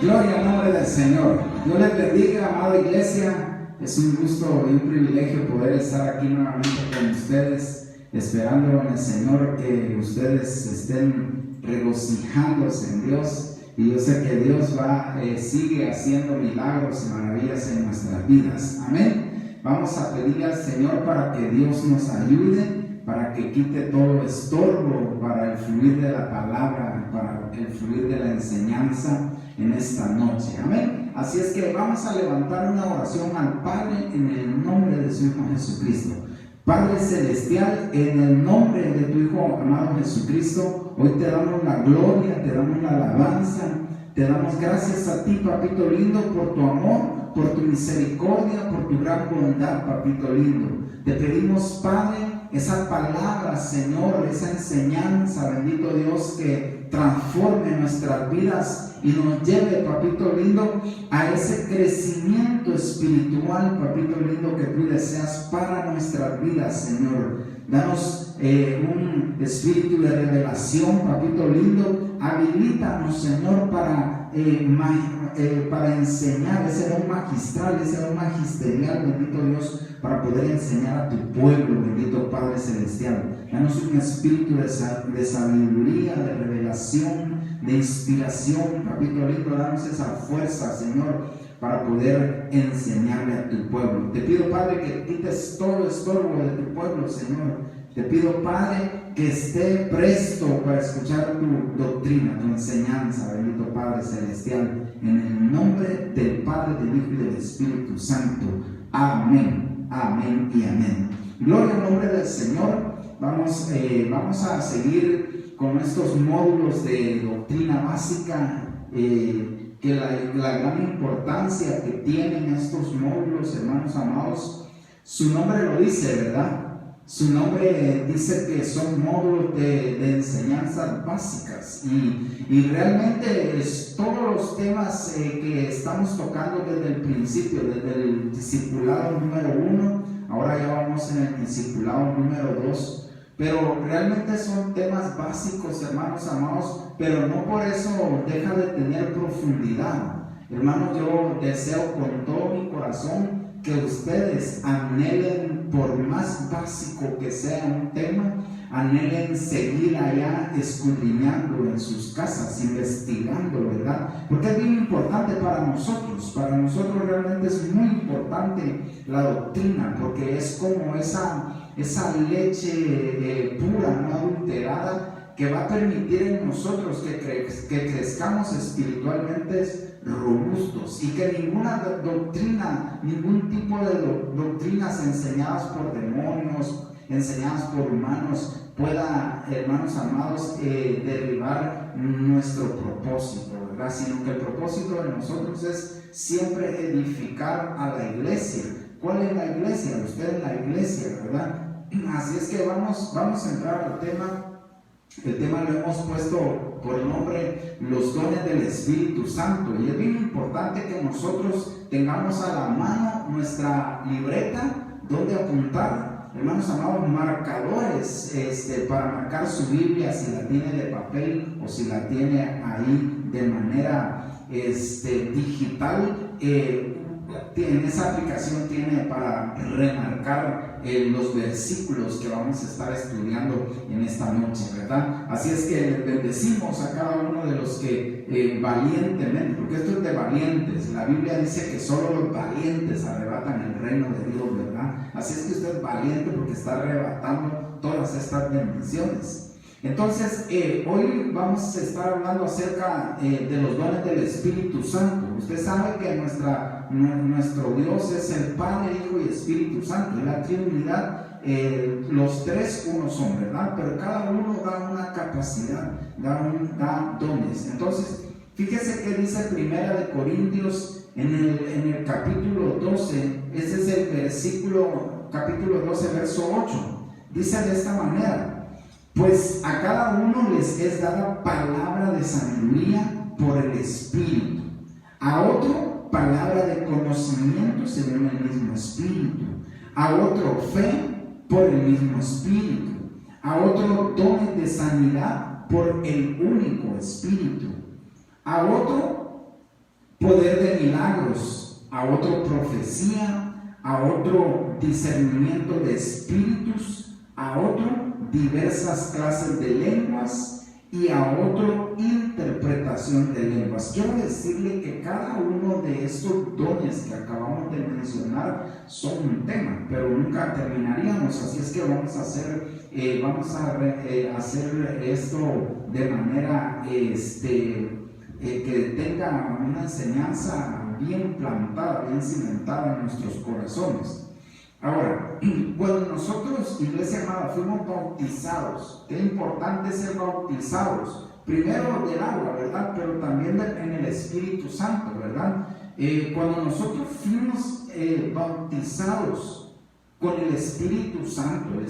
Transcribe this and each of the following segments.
Gloria al nombre del Señor. Dios les bendiga, amada iglesia. Es un gusto y un privilegio poder estar aquí nuevamente con ustedes, esperando en el Señor que ustedes estén regocijándose en Dios. Y yo sé que Dios sigue haciendo milagros y maravillas en nuestras vidas. Amén. Vamos a pedirle al Señor para que Dios nos ayude, para que quite todo estorbo para el fluir de la palabra, para el fluir de la enseñanza en esta noche. Amén. Así es que vamos a levantar una oración al Padre en el nombre de su Hijo Jesucristo. Padre Celestial, en el nombre de tu Hijo amado Jesucristo, hoy te damos la gloria, te damos la alabanza, te damos gracias a ti, papito lindo, por tu amor, por tu misericordia, por tu gran bondad, papito lindo. Te pedimos, Padre, esa palabra, Señor, esa enseñanza, bendito Dios, que transforme nuestras vidas y nos lleve, papito lindo, a ese crecimiento espiritual, papito lindo, que tú deseas para nuestras vidas, Señor. Danos un espíritu de revelación, papito lindo. Habilítanos, Señor, para enseñar, ese don magistral, ese don magisterial, bendito Dios, para poder enseñar a tu pueblo, bendito Padre Celestial. Danos un espíritu de sabiduría, de revelación, de inspiración, papito lindo. Danos esa fuerza, Señor, para poder enseñarle a tu pueblo. Te pido, Padre, que quites todo estorbo de tu pueblo, Señor. Te pido, Padre, que esté presto para escuchar tu doctrina, tu enseñanza, bendito Padre Celestial, en el nombre del Padre, del Hijo y del Espíritu Santo. Amén, amén y amén. Gloria al nombre del Señor. Vamos a seguir con estos módulos de doctrina básica, que la gran importancia que tienen estos módulos, hermanos amados, su nombre lo dice, ¿verdad? Su nombre dice que son módulos de enseñanzas básicas y realmente todos los temas que estamos tocando desde el principio, desde el discipulado número 1, ahora ya vamos en el discipulado número 2, pero realmente son temas básicos, hermanos amados, pero no por eso deja de tener profundidad. Hermanos, yo deseo con todo mi corazón que ustedes anhelen, por más básico que sea un tema, anhelen seguir allá escudriñando en sus casas, investigando, ¿verdad? Porque es bien importante para nosotros realmente es muy importante la doctrina, porque es como esa leche pura, no adulterada, que va a permitir en nosotros que crezcamos espiritualmente robustos y que ninguna doctrina, ningún tipo de doctrinas enseñadas por demonios, enseñadas por humanos, pueda, hermanos amados, derribar nuestro propósito, ¿verdad? Sino que el propósito de nosotros es siempre edificar a la iglesia. ¿Cuál es la iglesia? Usted es la iglesia, ¿verdad? Así es que vamos a entrar al tema. El tema lo hemos puesto por nombre los dones del Espíritu Santo, y es bien importante que nosotros tengamos a la mano nuestra libreta donde apuntar, hermanos amados, marcadores para marcar su Biblia, si la tiene de papel o si la tiene ahí de manera digital. En esa aplicación tiene para remarcar los versículos que vamos a estar estudiando en esta noche, ¿verdad? Así es que les bendecimos a cada uno de los que valientemente, porque esto es de valientes, la Biblia dice que solo los valientes arrebatan el reino de Dios, ¿verdad? Así es que usted es valiente porque está arrebatando todas estas bendiciones. Entonces, hoy vamos a estar hablando acerca de los dones del Espíritu Santo. Usted sabe que nuestro Dios es el Padre, Hijo y Espíritu Santo, es la Trinidad. Los tres uno son, ¿verdad? Pero cada uno da una capacidad, da dones. Entonces, fíjese que dice Primera de Corintios en el capítulo 12, ese es el capítulo 12, verso 8. Dice de esta manera: pues a cada uno les es dada palabra de sabiduría por el Espíritu, a otro palabra de conocimiento según el mismo Espíritu, a otro fe por el mismo Espíritu, a otro dones de sanidad por el único Espíritu, a otro poder de milagros, a otro profecía, a otro discernimiento de espíritus, a otro diversas clases de lenguas y a otro interpretación de lenguas. Quiero decirle que cada uno de estos dones que acabamos de mencionar son un tema, pero nunca terminaríamos, así es que vamos a hacer esto de manera que tenga una enseñanza bien plantada, bien cimentada en nuestros corazones. Ahora, cuando nosotros, iglesia amada, fuimos bautizados, qué importante ser bautizados, primero del agua, ¿verdad? Pero también en el Espíritu Santo, ¿verdad? Cuando nosotros fuimos bautizados con el Espíritu Santo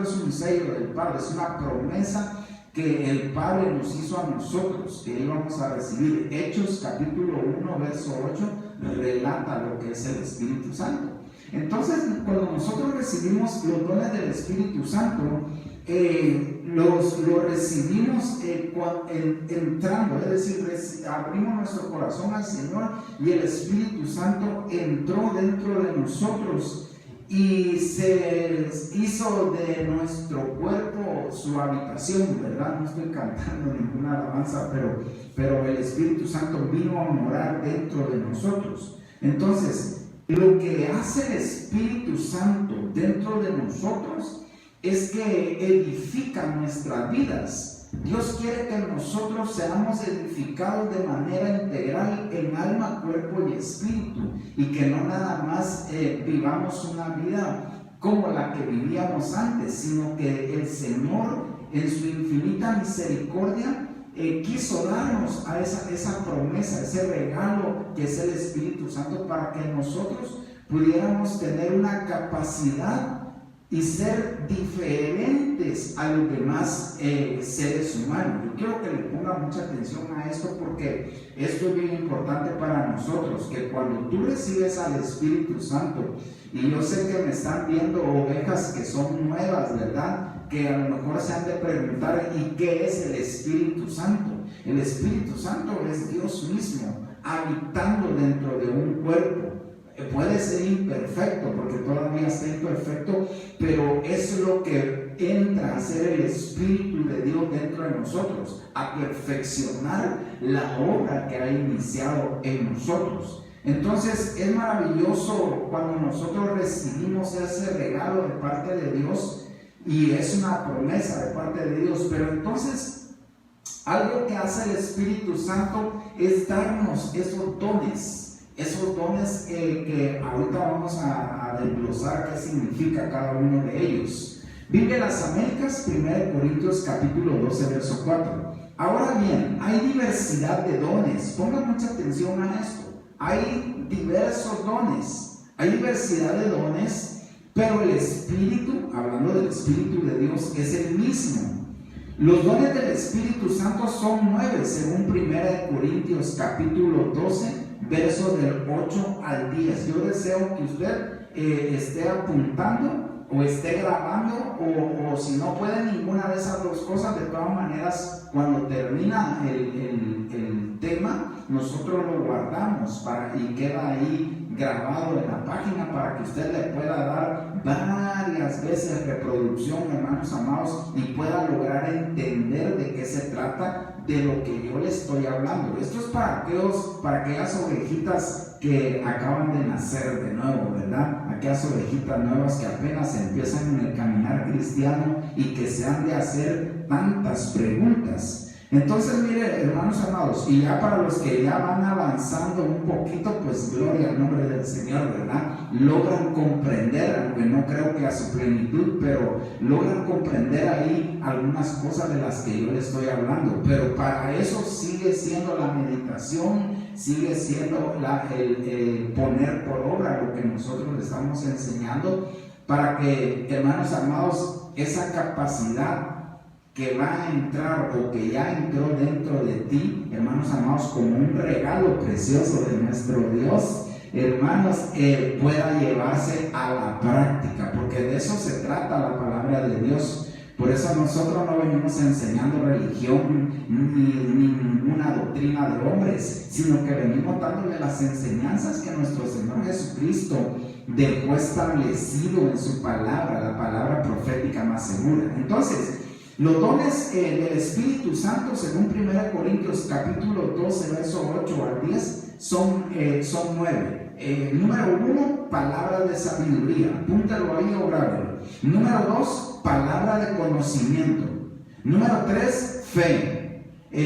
es un sello del Padre, es una promesa que el Padre nos hizo a nosotros, que íbamos a recibir. Hechos capítulo 1, verso 8, relata lo que es el Espíritu Santo. Entonces, cuando nosotros recibimos los dones del Espíritu Santo, lo recibimos entrando, es decir, abrimos nuestro corazón al Señor y el Espíritu Santo entró dentro de nosotros y se hizo de nuestro cuerpo su habitación, ¿verdad? No estoy cantando ninguna alabanza, pero el Espíritu Santo vino a morar dentro de nosotros. Entonces, lo que hace el Espíritu Santo dentro de nosotros es que edifica nuestras vidas. Dios quiere que nosotros seamos edificados de manera integral en alma, cuerpo y espíritu, y que no nada más vivamos una vida como la que vivíamos antes, sino que el Señor en su infinita misericordia quiso darnos a esa promesa, ese regalo que es el Espíritu Santo, para que nosotros pudiéramos tener una capacidad y ser diferentes a los demás seres humanos. Yo quiero que le ponga mucha atención a esto, porque esto es bien importante para nosotros, que cuando tú recibes al Espíritu Santo, y yo sé que me están viendo ovejas que son nuevas, ¿verdad?, que a lo mejor se han de preguntar, ¿y qué es el Espíritu Santo? El Espíritu Santo es Dios mismo habitando dentro de un cuerpo. Puede ser imperfecto, porque todavía está imperfecto, pero es lo que entra a ser el Espíritu de Dios dentro de nosotros, a perfeccionar la obra que ha iniciado en nosotros. Entonces es maravilloso cuando nosotros recibimos ese regalo de parte de Dios, y es una promesa de parte de Dios. Pero entonces algo que hace el Espíritu Santo es darnos esos dones que ahorita vamos a desglosar qué significa cada uno de ellos. Biblia de las Américas, 1 Corintios capítulo 12, verso 4. Ahora bien, hay diversidad de dones. Ponga mucha atención a esto. Hay diversos dones, hay diversidad de dones, pero el Espíritu, hablando del Espíritu de Dios, es el mismo. Los dones del Espíritu Santo son 9, según 1 Corintios capítulo 12, verso del 8 al 10. Yo deseo que usted esté apuntando o esté grabando, o si no puede ninguna de esas dos cosas, de todas maneras, cuando termina el tema, nosotros lo guardamos y queda ahí grabado en la página, para que usted le pueda dar varias veces reproducción, hermanos amados, y pueda lograr entender de qué se trata de lo que yo le estoy hablando. Esto es para aquellas ovejitas que acaban de nacer de nuevo, ¿verdad? Aquellas ovejitas nuevas que apenas empiezan en el caminar cristiano y que se han de hacer tantas preguntas. Entonces, mire, hermanos amados, y ya para los que ya van avanzando un poquito, pues gloria al nombre del Señor, ¿verdad? Logran comprender, aunque no creo que a su plenitud, pero logran comprender ahí algunas cosas de las que yo les estoy hablando. Pero para eso sigue siendo la meditación, sigue siendo el poner por obra lo que nosotros le estamos enseñando, para que, hermanos amados, esa capacidad que va a entrar o que ya entró dentro de ti, hermanos amados, como un regalo precioso de nuestro Dios, hermanos, pueda llevarse a la práctica, porque de eso se trata la palabra de Dios. Por eso nosotros no venimos enseñando religión ni ninguna doctrina de hombres, sino que venimos dándole las enseñanzas que nuestro Señor Jesucristo dejó establecido en su palabra, la palabra profética más segura. Entonces, los dones del Espíritu Santo, según 1 Corintios capítulo 12, verso 8 al 10, son 9. Número 1, palabra de sabiduría. Apúntalo ahí o grábalo. Número 2, palabra de conocimiento. Número 3, fe.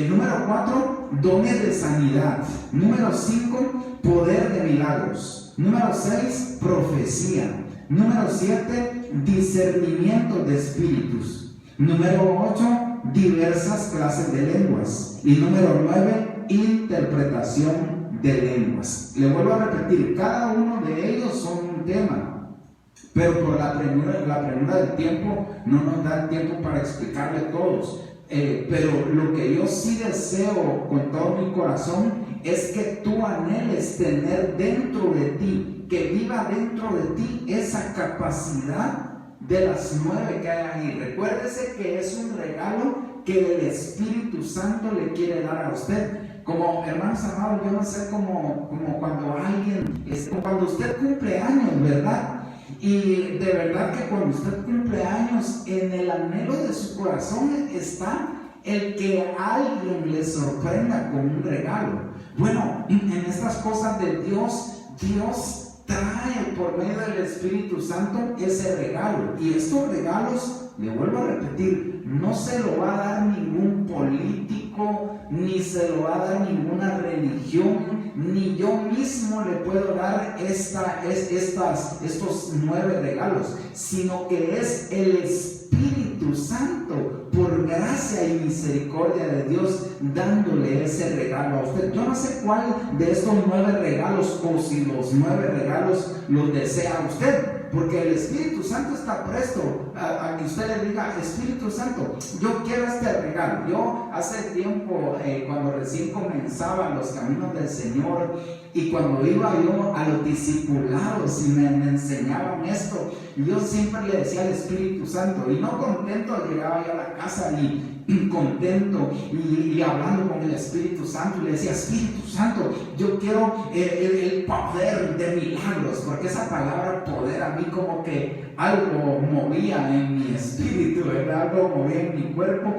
Número 4, dones de sanidad. Número 5, poder de milagros. Número 6, profecía. Número 7, discernimiento de espíritus. Número 8, diversas clases de lenguas. Y número 9, interpretación de lenguas. Le vuelvo a repetir, cada uno de ellos son un tema, pero por la premura del tiempo no nos da el tiempo para explicarle todos. Pero lo que yo sí deseo con todo mi corazón es que tú anheles tener dentro de ti, que viva dentro de ti esa capacidad de las 9 que hay ahí. Recuérdese que es un regalo que el Espíritu Santo le quiere dar a usted. Como hermanos amados, yo no sé como cuando alguien, cuando usted cumple años, ¿verdad? Y de verdad que cuando usted cumple años, en el anhelo de su corazón está el que alguien le sorprenda con un regalo. Bueno, en estas cosas de Dios, Dios trae por medio del Espíritu Santo ese regalo. Y estos regalos, le vuelvo a repetir, no se lo va a dar ningún político, ni se lo va a dar ninguna religión, ni yo mismo le puedo dar estos 9 regalos, sino que es el Espíritu Santo, por gracia y misericordia de Dios, dándole ese regalo a usted. Yo no sé cuál de estos 9 regalos, o si los 9 regalos los desea usted, porque el Espíritu Santo está presto a que usted le diga: Espíritu Santo, yo quiero este regalo. Yo hace tiempo, cuando recién comenzaba los caminos del Señor, y cuando iba yo a los discipulados y me enseñaban esto, yo siempre le decía al Espíritu Santo, y no contento, llegaba yo a la casa y contento y hablando con el Espíritu Santo, y le decía: Espíritu Santo, yo quiero el poder de milagros, porque esa palabra poder a mí como que algo movía en mi espíritu, ¿verdad? Algo movía en mi cuerpo.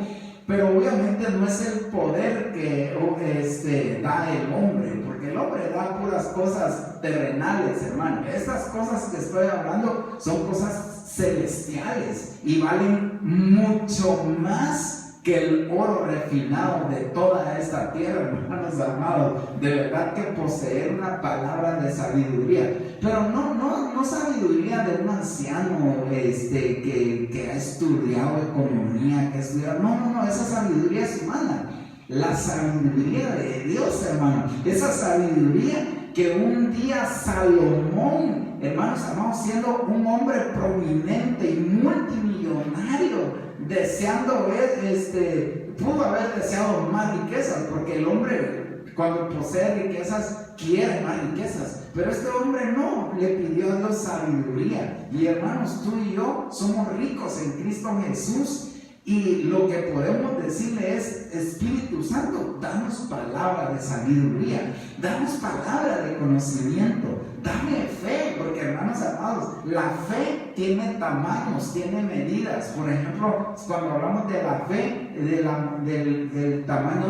Pero obviamente no es el poder que da el hombre, porque el hombre da puras cosas terrenales, hermano. Estas cosas que estoy hablando son cosas celestiales y valen mucho más que el oro refinado de toda esta tierra, hermanos amados. De verdad que poseer una palabra de sabiduría, pero no sabiduría de un anciano que ha estudiado economía, que ha estudiado, no, esa sabiduría es humana. La sabiduría de Dios, hermano, esa sabiduría que un día Salomón, hermanos amados, siendo un hombre prominente y multimillonario, deseando ver, pudo haber deseado más riquezas, porque el hombre, cuando posee riquezas, quiere más riquezas. Pero este hombre no, le pidió a Dios sabiduría. Y hermanos, tú y yo somos ricos en Cristo Jesús. Y lo que podemos decirle es: Espíritu Santo, danos palabra de sabiduría, danos palabra de conocimiento, dame fe, porque hermanos amados, la fe tiene tamaños, tiene medidas. Por ejemplo, cuando hablamos de la fe, del tamaño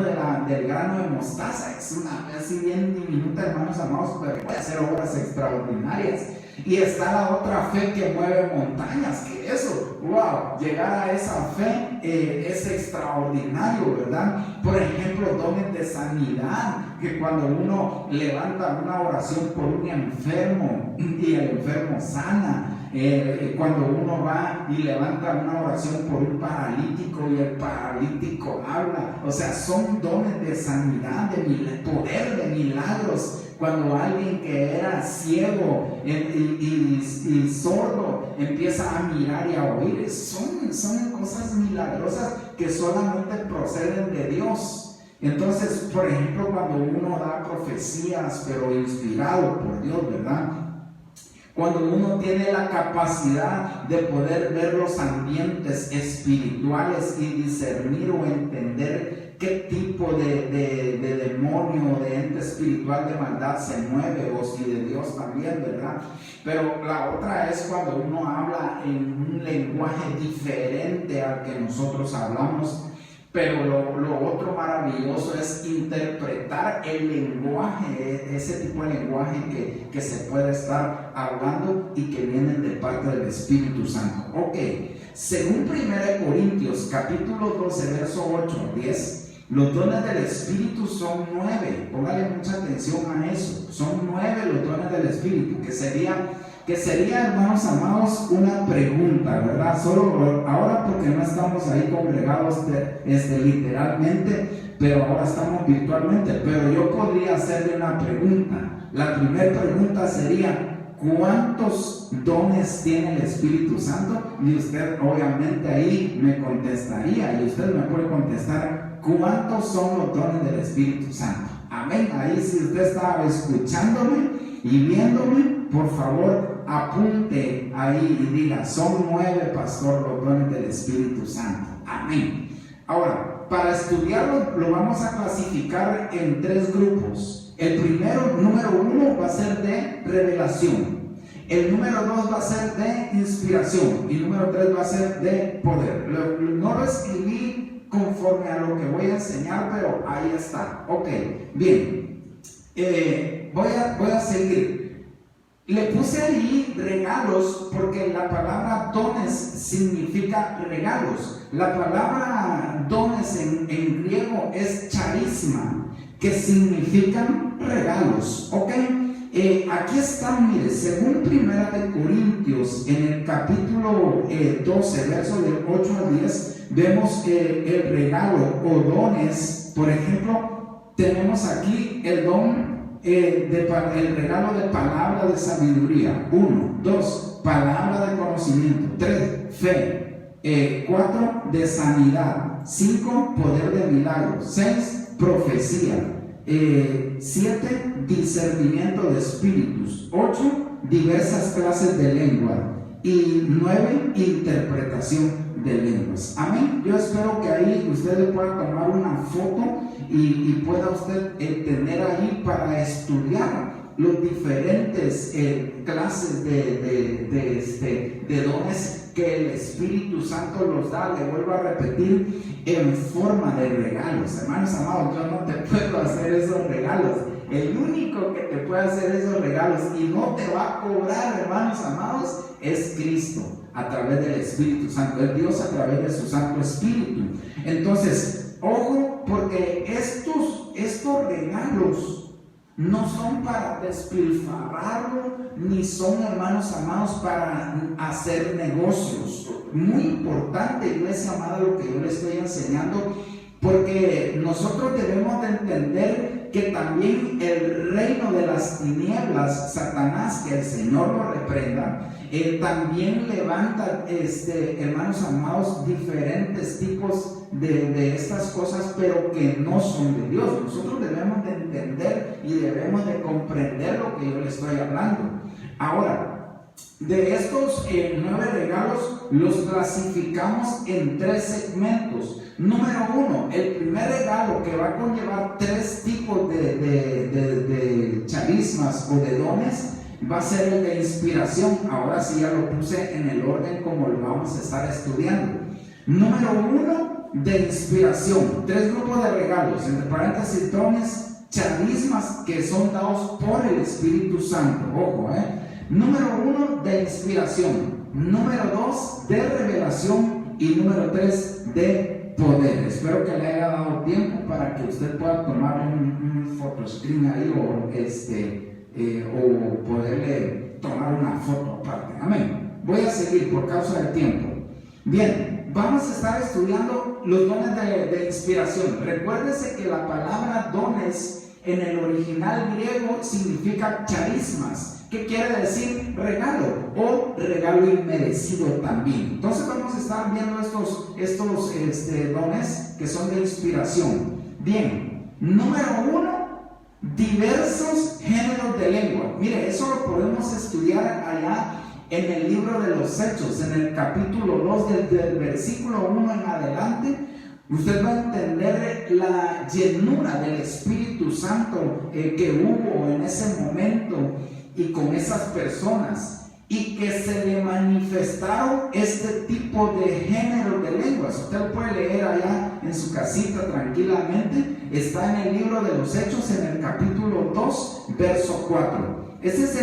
del grano de mostaza, es una fe así bien diminuta, hermanos amados, pero puede hacer obras extraordinarias. Y está la otra fe que mueve montañas, que eso, wow, llegar a esa fe es extraordinario, ¿verdad? Por ejemplo, dones de sanidad, que cuando uno levanta una oración por un enfermo y el enfermo sana, cuando uno va y levanta una oración por un paralítico y el paralítico habla, o sea, son dones de sanidad, de poder de milagros. Cuando alguien que era ciego y sordo empieza a mirar y a oír, son cosas milagrosas que solamente proceden de Dios. Entonces, por ejemplo, cuando uno da profecías, pero inspirado por Dios, ¿verdad? cuando uno tiene la capacidad de poder ver los ambientes espirituales y discernir o entender qué tipo de demonio o de ente espiritual de maldad se mueve, o si de Dios también, ¿verdad? Pero la otra es cuando uno habla en un lenguaje diferente al que nosotros hablamos. Pero lo otro maravilloso es interpretar el lenguaje, ese tipo de lenguaje que se puede estar hablando y que vienen de parte del Espíritu Santo. Ok, según 1 Corintios capítulo 12, verso 8 al 10, los dones del Espíritu son 9. Póngale mucha atención a eso. Son 9 los dones del Espíritu, que sería, hermanos amados, una pregunta, ¿verdad? Solo ahora, porque no estamos ahí congregados literalmente, pero ahora estamos virtualmente. Pero yo podría hacerle una pregunta. La primera pregunta sería: ¿cuántos dones tiene el Espíritu Santo? Y usted obviamente ahí me contestaría, y usted me puede contestar: ¿cuántos son los dones del Espíritu Santo? Amén. Ahí, si usted estaba escuchándome y viéndome, por favor, apunte ahí y diga: son 9, pastor, los dones del Espíritu Santo. Amén. Ahora, para estudiarlo, lo vamos a clasificar en 3 grupos. El primero, número 1, va a ser de revelación. El número 2 va a ser de inspiración. Y número 3 va a ser de poder. No lo escribí conforme a lo que voy a enseñar, pero ahí está. Ok, bien. Voy a seguir. Le puse ahí regalos porque la palabra dones significa regalos. La palabra dones en griego es charisma, que significan regalos. ¿Ok? Aquí están, mire, según 1 Corintios, en el capítulo 12, verso del 8 al 10, vemos que el regalo o dones, por ejemplo, tenemos aquí el don, el regalo de palabra de sabiduría. 1, 2, palabra de conocimiento. 3, fe. 4, de sanidad. 5, poder de milagros. 6, profecía. 7, discernimiento de espíritus. 8, diversas clases de lengua. Y 9, interpretación de lenguas. Amén. Yo espero que ahí usted le pueda tomar una foto y pueda usted tener ahí para estudiar los diferentes clases de dones que el Espíritu Santo los da. Le vuelvo a repetir, en forma de regalos. Hermanos amados, yo no te puedo hacer esos regalos. El único que te puede hacer esos regalos y no te va a cobrar, hermanos amados, es Cristo, a través del Espíritu Santo. Es Dios a través de su Santo Espíritu. Entonces, ojo, porque estos regalos no son para despilfarrarlo, ni son, hermanos amados, para hacer negocios. Muy importante, iglesia amada, lo que yo le estoy enseñando, porque nosotros debemos de entender que también el reino de las tinieblas, Satanás, que el Señor lo reprenda, también levanta, hermanos amados, diferentes tipos de estas cosas, pero que no son de Dios. Nosotros debemos de entender y debemos de comprender lo que yo le estoy hablando. Ahora, de estos 9 regalos los clasificamos en 3 segmentos. Número 1, el primer regalo, que va a conllevar 3 tipos de charismas o de dones, va a ser el de inspiración. Ahora sí ya lo puse en el orden como lo vamos a estar estudiando. Número 1, de inspiración. 3 grupos de regalos, entre paréntesis, dones, charismas, que son dados por el Espíritu Santo. Ojo, Número 1, de inspiración. Número 2, de revelación. Y número 3, de poder. Espero que le haya dado tiempo para que usted pueda tomar un photoscreen ahí o poderle tomar una foto aparte. Amén. Voy a seguir por causa del tiempo. Bien, vamos a estar estudiando los dones de inspiración. Recuérdese que la palabra dones en el original griego significa charismas. ¿Qué quiere decir? Regalo o regalo inmerecido también. Entonces vamos a estar viendo estos dones que son de inspiración. Bien, número 1, diversos géneros de lengua. Mire, eso lo podemos estudiar allá en el libro de los Hechos, en el capítulo 2, desde el versículo 1 en adelante. Usted va a entender la llenura del Espíritu Santo que hubo en ese momento y con esas personas, y que se le manifestaron este tipo de género de lenguas. Usted puede leer allá en su casita tranquilamente. Está en el libro de los Hechos, en el capítulo 2, verso 4. Ese es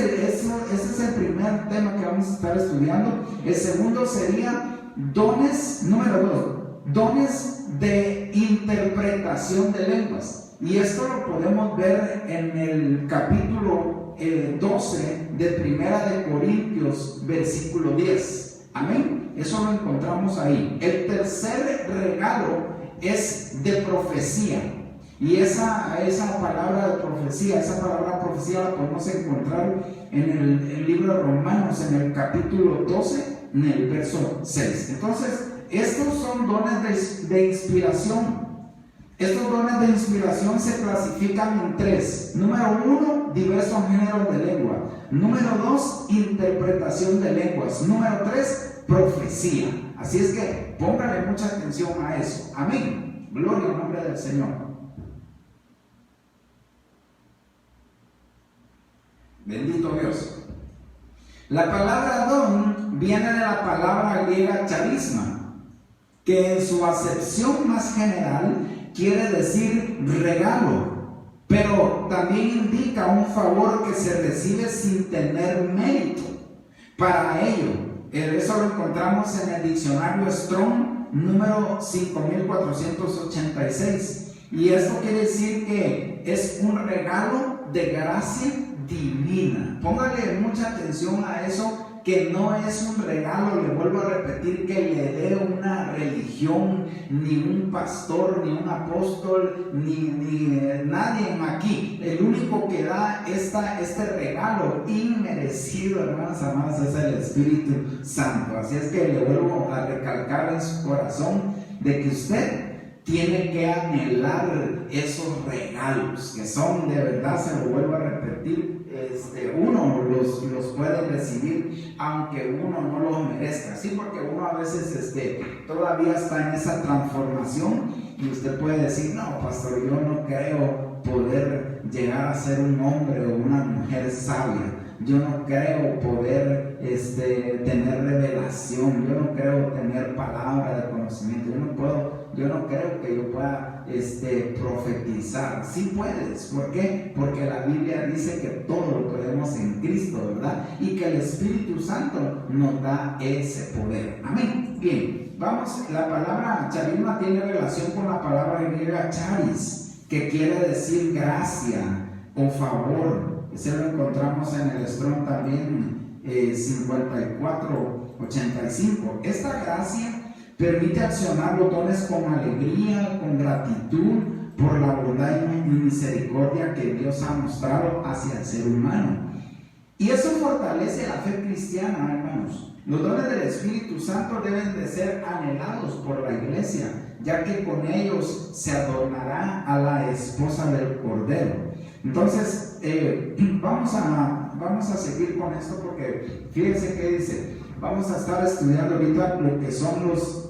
el primer tema que vamos a estar estudiando. El segundo sería dones, número 2, dones de interpretación de lenguas. Y esto lo podemos ver en el capítulo 12 de Primera de Corintios, versículo 10. Amén. Eso lo encontramos ahí. El tercer regalo es de profecía. Y esa palabra de profecía, la podemos encontrar en el libro de Romanos, en el capítulo 12, en el verso 6. Entonces, estos son dones de inspiración. Estos dones de inspiración se clasifican en 3. Número 1, diversos géneros de lengua. Número 2, interpretación de lenguas. Número 3, profecía. Así es que póngale mucha atención a eso. Amén. Gloria al nombre del Señor. Bendito Dios. La palabra don viene de la palabra griega charisma, que en su acepción más general quiere decir regalo, pero también indica un favor que se recibe sin tener mérito para ello. Eso lo encontramos en el diccionario Strong número 5486, y esto quiere decir que es un regalo de gracia divina. Póngale mucha atención a eso, que no es un regalo, le vuelvo a repetir, que le dé una religión, ni un pastor, ni un apóstol, ni nadie aquí. El único que da este regalo inmerecido, hermanos amados, es el Espíritu Santo. Así es que le vuelvo a recalcar en su corazón de que usted tiene que anhelar esos regalos, que son de verdad, se lo vuelvo a repetir, uno los puede recibir aunque uno no los merezca, sí, porque uno a veces todavía está en esa transformación, y usted puede decir: no, pastor, yo no creo poder llegar a ser un hombre o una mujer sabia, yo no creo poder tener revelación, yo no creo tener palabra de conocimiento, yo no creo que yo pueda profetizar. Sí puedes. ¿Por qué? Porque la Biblia dice que todo lo podemos en Cristo, ¿verdad? Y que el Espíritu Santo nos da ese poder. Amén. Bien, vamos, la palabra charisma tiene relación con la palabra griega charis, que quiere decir gracia o favor. Ese lo encontramos en el Strong también, 5485. Esta gracia permite accionar los dones con alegría, con gratitud por la bondad y misericordia que Dios ha mostrado hacia el ser humano. Y eso fortalece la fe cristiana, hermanos. Los dones del Espíritu Santo deben de ser anhelados por la iglesia, ya que con ellos se adornará a la esposa del Cordero. Entonces, vamos a seguir con esto, porque fíjense que dice, vamos a estar estudiando ahorita lo que son los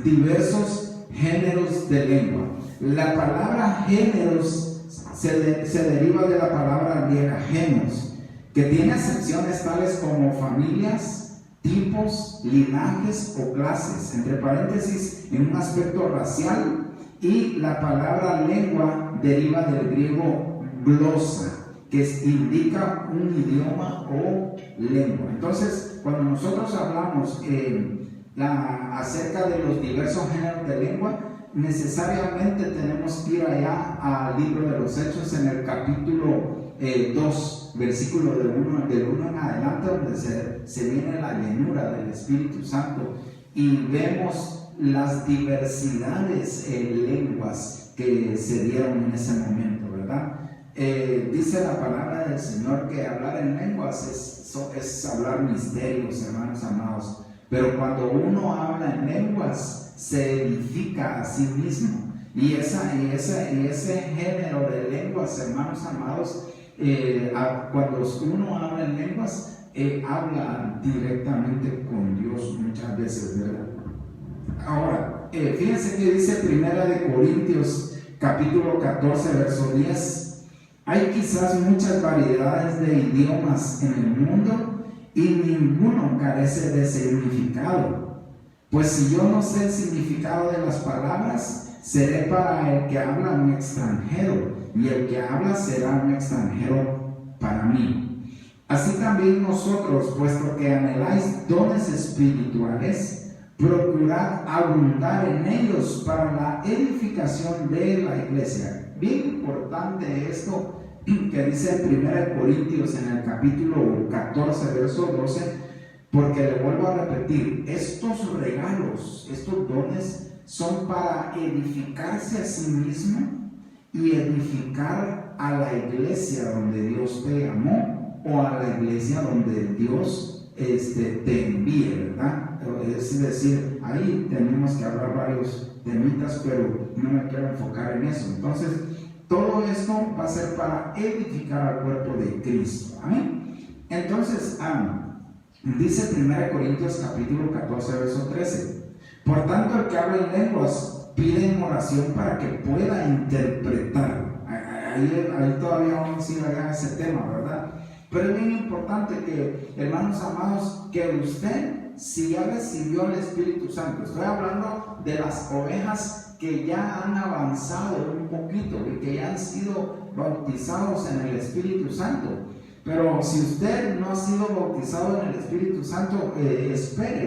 diversos géneros de lengua. La palabra géneros se deriva de la palabra griega genos, que tiene acepciones tales como familias, tipos, linajes o clases, entre paréntesis, en un aspecto racial. Y la palabra lengua deriva del griego glosa, que indica un idioma o lengua. Entonces, cuando nosotros hablamos acerca de los diversos géneros de lengua, necesariamente tenemos que ir allá al libro de los Hechos, en el capítulo 2, versículo del 1 en adelante, donde se viene la llenura del Espíritu Santo, y vemos las diversidades en lenguas que se dieron en ese momento, ¿verdad? Dice la palabra del Señor que hablar en lenguas es hablar misterios, hermanos amados. Pero cuando uno habla en lenguas, se edifica a sí mismo. Y ese género de lenguas, hermanos amados, cuando uno habla en lenguas, habla directamente con Dios muchas veces, ¿verdad? Ahora, fíjense que dice Primera de Corintios, capítulo 14, verso 10. Hay quizás muchas variedades de idiomas en el mundo y ninguno carece de significado. Pues si yo no sé el significado de las palabras, seré para el que habla un extranjero, y el que habla será un extranjero para mí. Así también nosotros, puesto que anheláis dones espirituales, procurad abundar en ellos para la edificación de la iglesia. Bien importante esto que dice en 1 Corintios en el capítulo 14, verso 12, porque le vuelvo a repetir, estos regalos, estos dones son para edificarse a sí mismo y edificar a la iglesia donde Dios te llamó o a la iglesia donde Dios te envíe, ¿verdad? Es decir, ahí tenemos que hablar varios temitas, pero no me quiero enfocar en eso. Entonces, todo esto va a ser para edificar al cuerpo de Cristo. Amén. Entonces, dice 1 Corintios capítulo 14, verso 13. Por tanto, el que habla en lenguas pide en oración para que pueda interpretar. Ahí todavía vamos a ir a ese tema, ¿verdad? Pero es bien importante que, hermanos amados, que usted, si ya recibió el Espíritu Santo, estoy hablando de las ovejas que ya han avanzado un poquito y que ya han sido bautizados en el Espíritu Santo. Pero si usted no ha sido bautizado en el Espíritu Santo,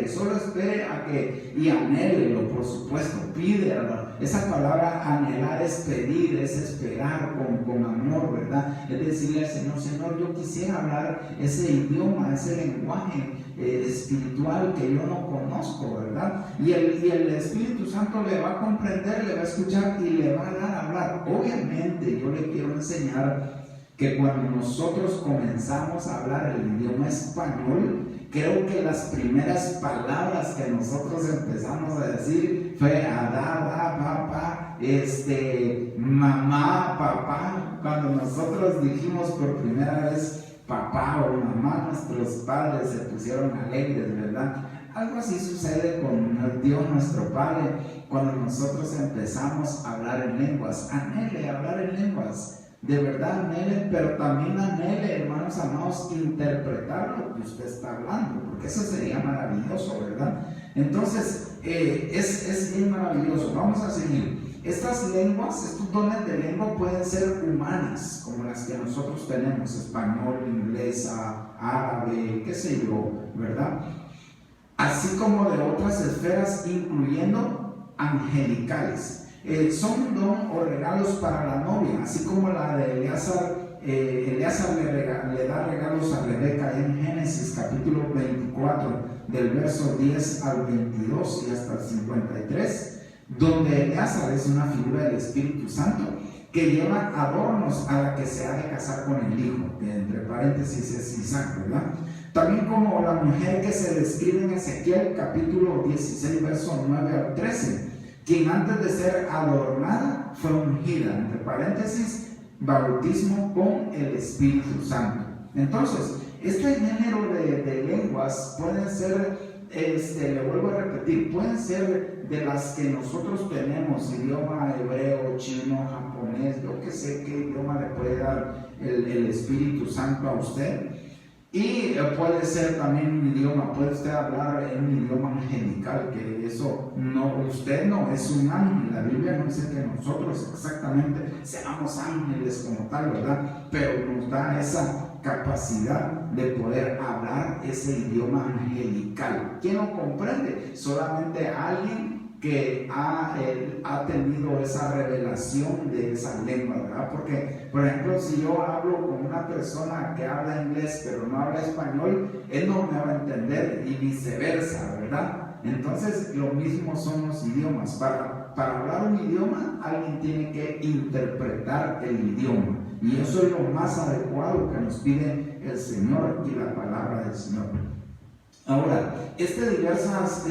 solo espere a que, y anhélelo, por supuesto, pídelo. Esa palabra anhelar es pedir, es esperar con amor, ¿verdad? Es decirle al Señor, Señor, yo quisiera hablar ese idioma, ese lenguaje espiritual que yo no conozco, ¿verdad? Y el Espíritu Santo le va a comprender, le va a escuchar y le va a dar a hablar. Obviamente, yo le quiero enseñar que cuando nosotros comenzamos a hablar el idioma español, creo que las primeras palabras que nosotros empezamos a decir fue adá, papá, mamá, papá. Cuando nosotros dijimos por primera vez papá o mamá, nuestros padres se pusieron alegres, ¿verdad? Algo así sucede con Dios nuestro Padre cuando nosotros empezamos a hablar en lenguas. Anhele hablar en lenguas. De verdad anhele, pero también anhele, hermanos amados, interpretar lo que usted está hablando, porque eso sería maravilloso, ¿verdad? Entonces, es bien maravilloso. Vamos a seguir. Estas lenguas, estos dones de lengua pueden ser humanas, como las que nosotros tenemos, español, inglés, árabe, qué sé yo, ¿verdad? Así como de otras esferas, incluyendo angelicales. Son don o regalos para la novia, así como la de Eleazar. Eleazar le da regalos a Rebeca en Génesis capítulo 24, del verso 10 al 22 y hasta el 53, donde Eleazar es una figura del Espíritu Santo que lleva adornos a la que se ha de casar con el hijo, que entre paréntesis es Isaac, ¿verdad? También como la mujer que se describe en Ezequiel capítulo 16, verso 9 al 13, quien antes de ser adornada fue ungida, entre paréntesis, bautismo con el Espíritu Santo. Entonces, este género de lenguas pueden ser, le vuelvo a repetir, pueden ser de las que nosotros tenemos, idioma hebreo, chino, japonés, yo que sé qué idioma le puede dar el Espíritu Santo a usted. Y puede ser también un idioma, puede usted hablar en un idioma angelical, que eso no, usted no es un ángel. La Biblia no dice que nosotros exactamente seamos ángeles como tal, ¿verdad? Pero nos da esa capacidad de poder hablar ese idioma angelical. ¿Quién lo comprende? Solamente alguien que ha tenido esa revelación de esa lengua, ¿verdad? Porque, por ejemplo, si yo hablo con una persona que habla inglés pero no habla español, él no me va a entender y viceversa, ¿verdad? Entonces, lo mismo son los idiomas. Para hablar un idioma, alguien tiene que interpretar el idioma. Y eso es lo más adecuado que nos pide el Señor y la palabra del Señor. Ahora, estas diversas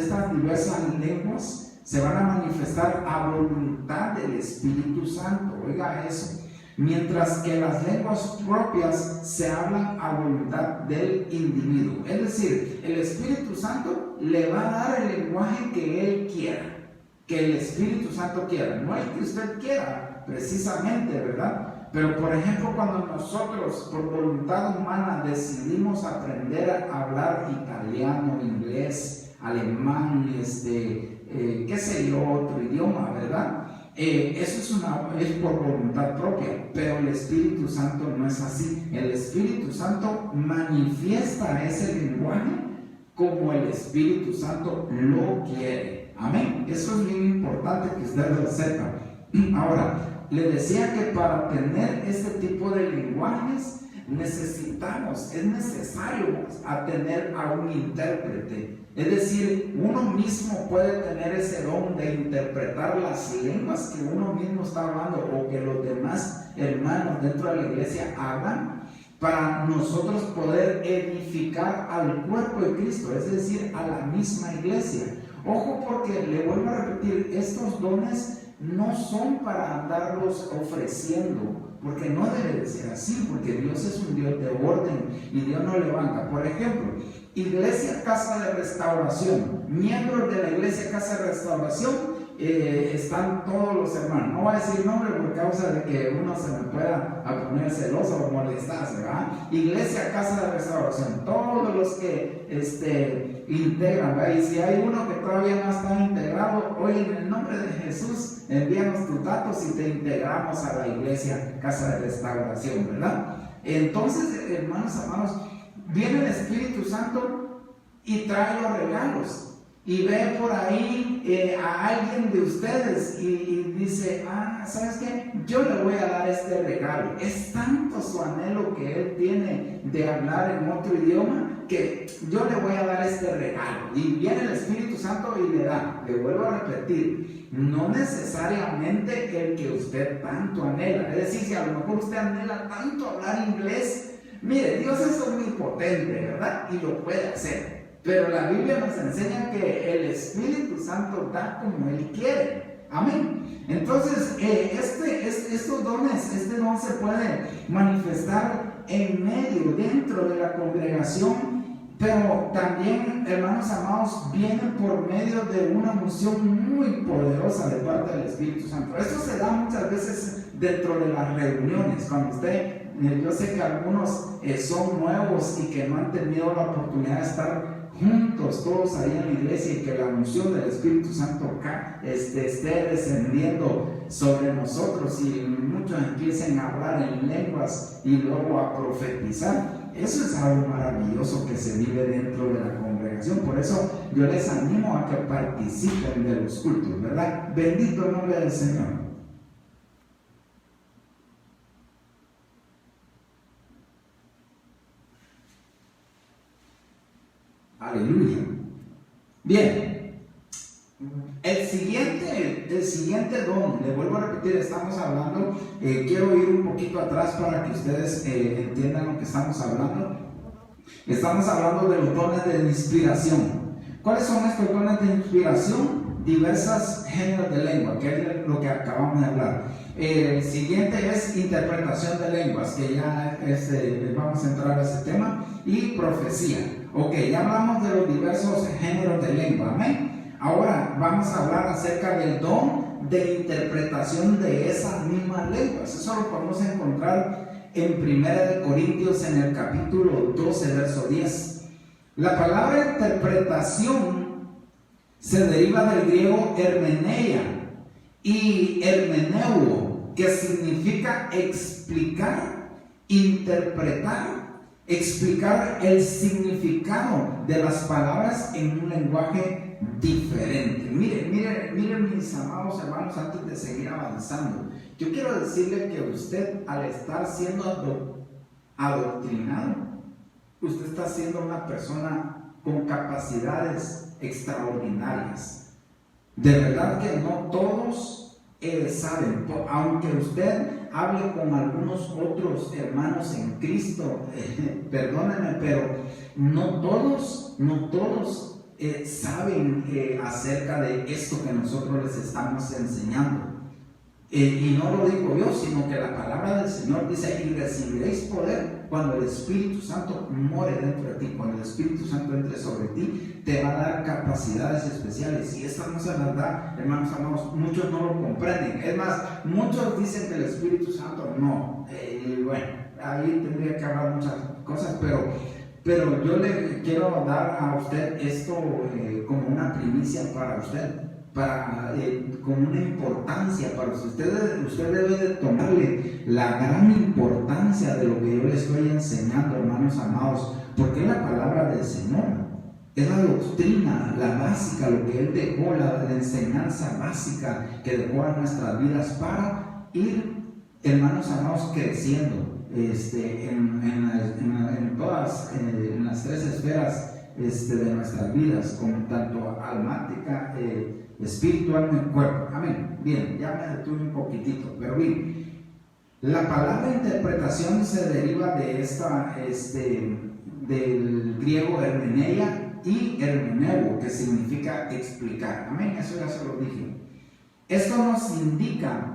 lenguas se van a manifestar a voluntad del Espíritu Santo. Oiga eso. Mientras que las lenguas propias se hablan a voluntad del individuo. Es decir, el Espíritu Santo le va a dar el lenguaje que él quiera, que el Espíritu Santo quiera, no el que usted quiera, precisamente, ¿verdad? Pero por ejemplo, cuando nosotros por voluntad humana decidimos aprender a hablar italiano, inglés, alemán, qué sé yo, otro idioma, ¿verdad? Eso es por voluntad propia, pero el Espíritu Santo no es así. El Espíritu Santo manifiesta ese lenguaje como el Espíritu Santo lo quiere. Amén. Eso es muy importante que usted lo sepa. Ahora, le decía que para tener este tipo de lenguajes es necesario tener a un intérprete. Es decir, uno mismo puede tener ese don de interpretar las lenguas que uno mismo está hablando o que los demás hermanos dentro de la iglesia hagan, para nosotros poder edificar al cuerpo de Cristo, es decir, a la misma iglesia. Ojo, porque le vuelvo a repetir, estos dones no son para andarlos ofreciendo, porque no debe de ser así, porque Dios es un Dios de orden y Dios no levanta. Por ejemplo, Iglesia Casa de Restauración, miembros de la Iglesia Casa de Restauración, están todos los hermanos. No voy a decir nombre por causa de que uno se me pueda poner celoso o molestarse, ¿verdad? Iglesia Casa de Restauración, todos los que integran, ¿verdad? Y si hay uno que todavía no está integrado, hoy en el nombre de Jesús envíanos tus datos y te integramos a la Iglesia Casa de Restauración, ¿verdad? Entonces, hermanos amados, viene el Espíritu Santo y trae los regalos. Y ve por ahí a alguien de ustedes y dice, ¿sabes qué? Yo le voy a dar este regalo. Es tanto su anhelo que él tiene de hablar en otro idioma que yo le voy a dar este regalo. Y viene el Espíritu Santo y le da. Le vuelvo a repetir, no necesariamente el que usted tanto anhela. Es decir, si a lo mejor usted anhela tanto hablar inglés, mire, Dios es omnipotente, ¿verdad? Y lo puede hacer. Pero la Biblia nos enseña que el Espíritu Santo da como Él quiere. Amén. Entonces, estos dones, este don se puede manifestar en medio, dentro de la congregación, pero también, hermanos amados, viene por medio de una unción muy poderosa de parte del Espíritu Santo. Esto se da muchas veces dentro de las reuniones, cuando yo sé que algunos son nuevos y que no han tenido la oportunidad de estar juntos todos ahí en la iglesia y que la unción del Espíritu Santo esté descendiendo sobre nosotros y muchos empiecen a hablar en lenguas y luego a profetizar. Eso es algo maravilloso que se vive dentro de la congregación. Por eso yo les animo a que participen de los cultos, ¿verdad? Bendito el nombre del Señor. Aleluya. Bien, el siguiente don, le vuelvo a repetir, estamos hablando, quiero ir un poquito atrás para que ustedes entiendan lo que estamos hablando. Estamos hablando de los dones de inspiración. ¿Cuáles son estos dones de inspiración? Diversas géneros de lengua, que es lo que acabamos de hablar. El siguiente es interpretación de lenguas, que ya vamos a entrar a ese tema, y profecía. Ok, ya hablamos de los diversos géneros de lengua, amén. Ahora vamos a hablar acerca del don de interpretación de esas mismas lenguas. Eso lo podemos encontrar en 1 Corintios en el capítulo 12, verso 10. La palabra interpretación se deriva del griego hermeneia y hermeneuo, que significa explicar, interpretar, explicar el significado de las palabras en un lenguaje diferente. Miren mis amados hermanos, antes de seguir avanzando, yo quiero decirle que usted, al estar siendo adoctrinado, usted está siendo una persona con capacidades extraordinarias. De verdad que no todos saben, aunque usted hable con algunos otros hermanos en Cristo, perdónenme, pero no todos saben acerca de esto que nosotros les estamos enseñando. Y no lo digo yo, sino que la palabra del Señor dice: y recibiréis poder cuando el Espíritu Santo more dentro de ti. Cuando el Espíritu Santo entre sobre ti, te va a dar capacidades especiales. Y estas no se las da, hermanos amados, muchos no lo comprenden. Es más, muchos dicen que el Espíritu Santo no. Bueno, ahí tendría que hablar muchas cosas, pero yo le quiero dar a usted esto como una primicia para usted, con una importancia para usted. Usted debe de tomarle la gran importancia de lo que yo le estoy enseñando, hermanos amados, porque es la palabra del Señor, es la doctrina, la básica, lo que Él dejó, la enseñanza básica que dejó a nuestras vidas para ir, hermanos amados, creciendo en todas, en las tres esferas de nuestras vidas, como tanto almática, espiritual y cuerpo. Amén. Bien, ya me detuve un poquitito, pero bien, la palabra interpretación se deriva de del griego hermeneia y hermeneuo, que significa explicar. Amén, eso ya se lo dije. Esto nos indica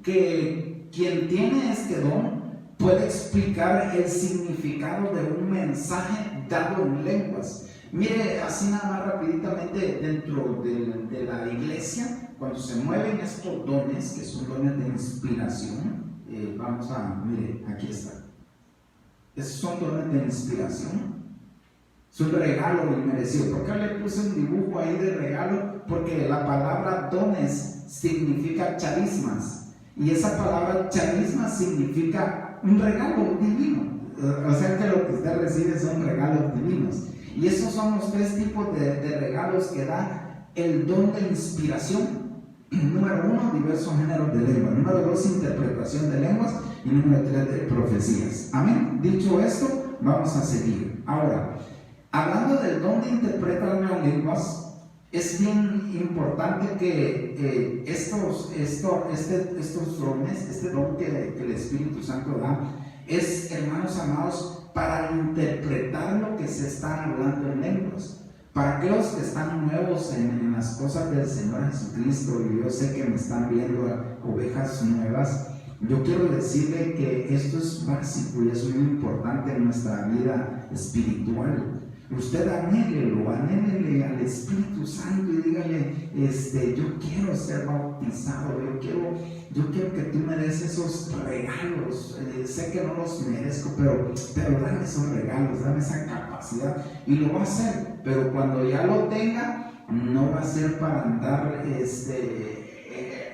que quien tiene este don puede explicar el significado de un mensaje dado en lenguas. Mire, así nada más rapiditamente, dentro de la iglesia, cuando se mueven estos dones, que son dones de inspiración, mire, aquí está. Esos son dones de inspiración. Es un regalo inmerecido. ¿Por qué le puse un dibujo ahí de regalo? Porque la palabra dones significa charismas. Y esa palabra charisma significa un regalo divino. O sea que lo que usted recibe son regalos divinos. Y esos son los tres tipos de regalos que da el don de inspiración. Número 1, diversos géneros de lengua. Número 2, interpretación de lenguas. Y número 3, de profecías. Amén. Dicho esto, vamos a seguir. Ahora, hablando del don de interpretar lenguas, es bien importante que estos dones, este don que el Espíritu Santo da, es, hermanos amados, para interpretar lo que se está hablando en lenguas. Para aquellos que están nuevos en las cosas del Señor Jesucristo, y yo sé que me están viendo ovejas nuevas, yo quiero decirle que esto es básico y es muy importante en nuestra vida espiritual. Usted anhélele al Espíritu Santo y dígale: yo quiero ser bautizado, yo quiero que tú me des esos regalos. Sé que no los merezco, pero dame esos regalos, dame esa capacidad, y lo va a hacer. Pero cuando ya lo tenga, no va a ser para andar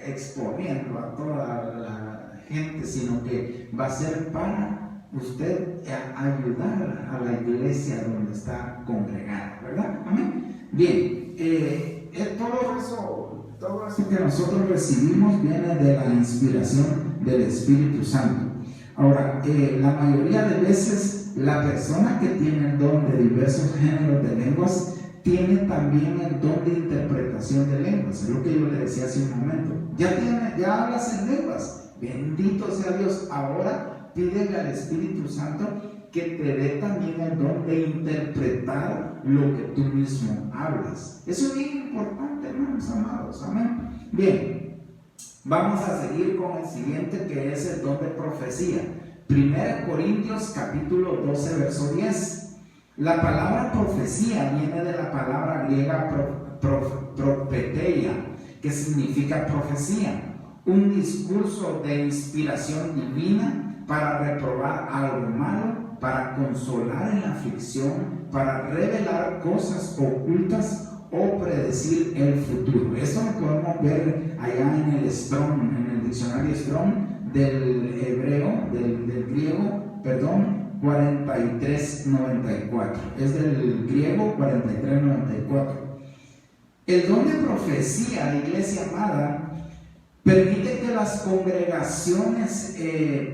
exponiendo a toda la gente, sino que va a ser para usted ayudar a la iglesia donde está congregada, ¿verdad? Amén. Bien, todo eso que nosotros recibimos viene de la inspiración del Espíritu Santo. Ahora, la mayoría de veces la persona que tiene el don de diversos géneros de lenguas tiene también el don de interpretación de lenguas. Es lo que yo le decía hace un momento. Ya hablas en lenguas. Bendito sea Dios. Ahora pídele al Espíritu Santo que te dé también el don de interpretar lo que tú mismo hablas. Eso es bien importante, hermanos amados. Amén. Bien, vamos a seguir con el siguiente, que es el don de profecía. 1 Corintios capítulo 12, verso 10. La palabra profecía viene de la palabra griega propeteia, que significa profecía, un discurso de inspiración divina para reprobar algo malo, para consolar en la aflicción, para revelar cosas ocultas o predecir el futuro. Esto lo podemos ver allá en el Strong, en el diccionario Strong del hebreo, del griego, 4394. Es del griego 4394. El don de profecía, la iglesia amada, permite que las congregaciones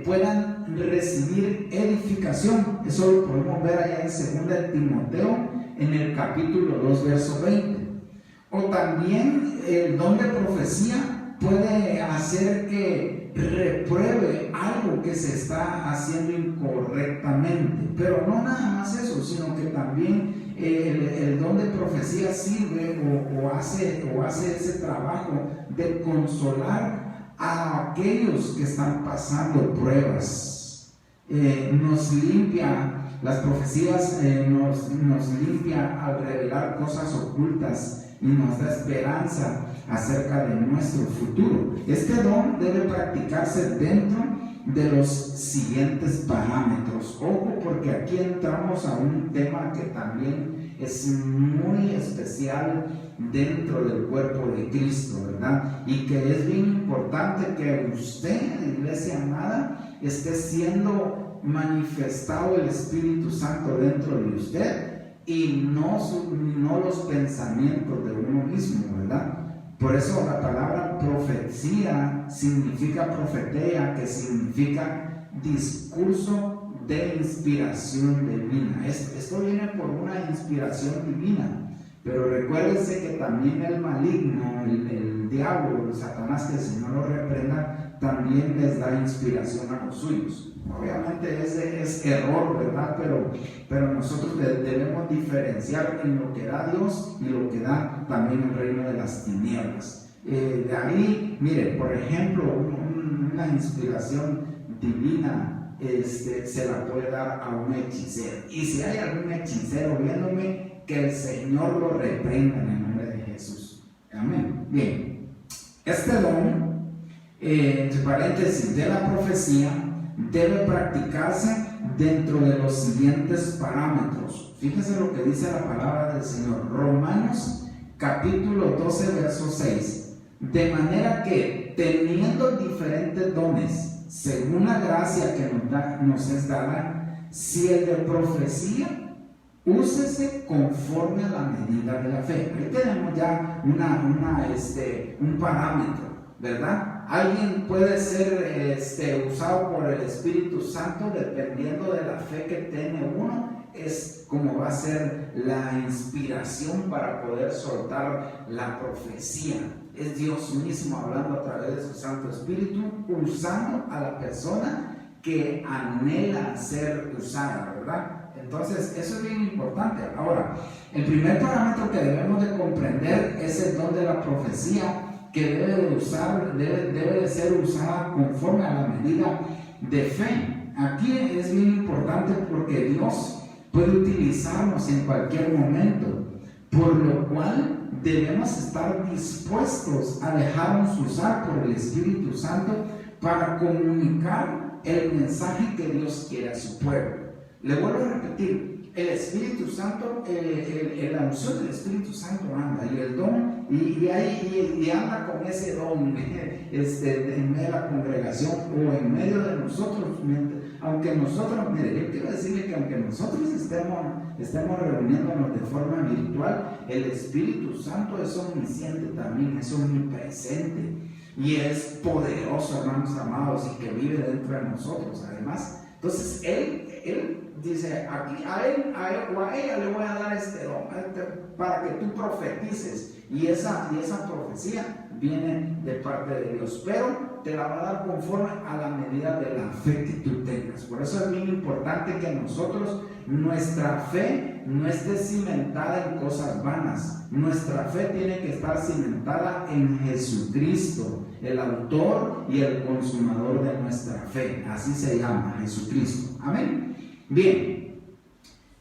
puedan recibir edificación. Eso lo podemos ver allá en 2 Timoteo, en el capítulo 2, verso 20. O también el don de profecía puede hacer que repruebe algo que se está haciendo incorrectamente. Pero no nada más eso, sino que también el don de profecía sirve o hace ese trabajo de consolar a aquellos que están pasando pruebas. Nos limpia, las profecías nos limpia al revelar cosas ocultas y nos da esperanza acerca de nuestro futuro. Este don debe practicarse dentro de los siguientes parámetros. Ojo, porque aquí entramos a un tema que también es muy especial dentro del cuerpo de Cristo, ¿verdad? Y que es bien importante que usted, iglesia amada, esté siendo manifestado el Espíritu Santo dentro de usted y no los pensamientos de uno mismo, ¿verdad? Por eso la palabra profecía significa profetea, que significa discurso de inspiración divina. Esto viene por una inspiración divina, pero recuérdense que también el maligno, el diablo, el Satanás, que el Señor lo reprenda, también les da inspiración a los suyos. Obviamente es error, ¿verdad? Pero nosotros debemos diferenciar en lo que da Dios y lo que da también el reino de las tinieblas. De ahí, mire, por ejemplo, una inspiración divina se la puede dar a un hechicero. Y si hay algún hechicero viéndome, que el Señor lo reprenda en el nombre de Jesús. Amén. Bien, este don, entre paréntesis, de la profecía, debe practicarse dentro de los siguientes parámetros. Fíjese lo que dice la palabra del Señor. Romanos capítulo 12, verso 6. De manera que, teniendo diferentes dones, según la gracia que nos es dada, si el de profecía, úsese conforme a la medida de la fe. Ahí tenemos ya un parámetro, ¿verdad? Alguien puede ser usado por el Espíritu Santo dependiendo de la fe que tiene uno. Es como va a ser la inspiración para poder soltar la profecía. Es Dios mismo hablando a través de su Santo Espíritu, usando a la persona que anhela ser usada, ¿verdad? Entonces, eso es bien importante. Ahora, el primer parámetro que debemos de comprender es el don de la profecía, que debe de ser usada conforme a la medida de fe. Aquí es bien importante porque Dios puede utilizarnos en cualquier momento, por lo cual debemos estar dispuestos a dejarnos usar por el Espíritu Santo para comunicar el mensaje que Dios quiere a su pueblo. Le vuelvo a repetir, el Espíritu Santo, la unción del Espíritu Santo anda, y el don, y anda con ese don en medio de la congregación o en medio de nosotros. Aunque nosotros, mire, yo quiero decirle que aunque nosotros estemos reuniéndonos de forma virtual, el Espíritu Santo es omnisciente también, es omnipresente y es poderoso, hermanos amados, y que vive dentro de nosotros además. Entonces él dice, aquí a él o a ella le voy a dar este don para que tú profetices, y esa profecía viene de parte de Dios, pero te la va a dar conforme a la medida de la fe que tú tengas. Por eso es bien importante que nosotros, nuestra fe no esté cimentada en cosas vanas. Nuestra fe tiene que estar cimentada en Jesucristo, el autor y el consumador de nuestra fe. Así se llama, Jesucristo. Amén. Bien,